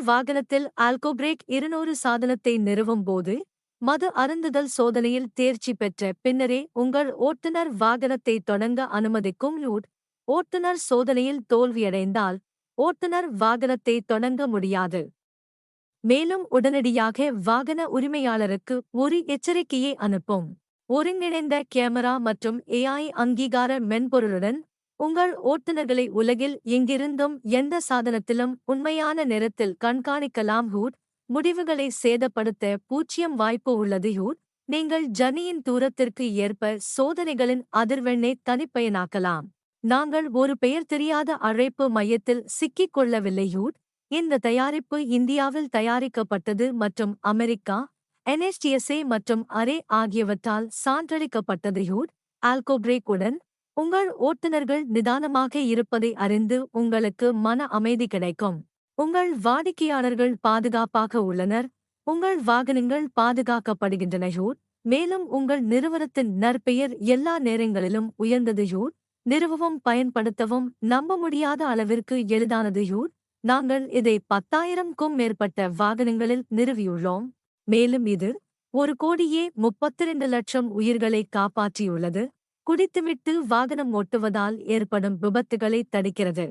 வாகனத்தில் ஆல்கோபிரேக் 200 சாதனத்தை நிறுவும் போது மது அருந்துதல் சோதனையில் தேர்ச்சி பெற்ற பின்னரே உங்கள் ஓட்டுநர் வாகனத்தை தொடங்க அனுமதிக்கும் ரூட். ஓட்டுநர் சோதனையில் தோல்வியடைந்தால் ஓட்டுநர் வாகனத்தை தொடங்க முடியாது. மேலும் உடனடியாக வாகன உரிமையாளருக்கு ஒரு எச்சரிக்கையை அனுப்பும். ஒருங்கிணைந்த கேமரா மற்றும் AI அங்கீகார மென்பொருளுடன் உங்கள் ஓட்டுநர்களை உலகில் எங்கிருந்தும் எந்த சாதனத்திலும் உண்மையான நேரத்தில் கண்காணிக்கலாம். முடிவுகளை சேதப்படுத்த 0 வாய்ப்பு உள்ளது. நீங்கள் ஜர்னியின் தூரத்திற்கு ஏற்ப சோதனைகளின் அதிர்வெண்ணை தனிப்பயனாக்கலாம். நாங்கள் ஒரு பெயர் தெரியாத அழைப்பு மையத்தில் சிக்கிக் கொள்ளவில்லை. இந்த தயாரிப்பு இந்தியாவில் தயாரிக்கப்பட்டது மற்றும் அமெரிக்கா, NHTSA மற்றும் அரே ஆகியவற்றால் சான்றளிக்கப்பட்டது. ஆல்கோபிரேக் உடன் உங்கள் ஓட்டுநர்கள் நிதானமாக இருப்பதை அறிந்து உங்களுக்கு மன அமைதி கிடைக்கும். உங்கள் வாடிக்கையாளர்கள் பாதுகாப்பாக உள்ளனர். உங்கள் வாகனங்கள் பாதுகாக்கப்படுகின்றன. மேலும் உங்கள் நிறுவனத்தின் நற்பெயர் எல்லா நேரங்களிலும் உயர்ந்தது. நிறுவவும் பயன்படுத்தவும் நம்ப முடியாத அளவிற்கு எளிதானது. நாங்கள் இதை 10,000க்கும் மேற்பட்ட வாகனங்களில் நிறுவியுள்ளோம். மேலும் இது 1,32,00,000 உயிர்களை காப்பாற்றியுள்ளது. குடித்துவிட்டு வாகனம் ஓட்டுவதால் ஏற்படும் விபத்துகளை தடுக்கிறது.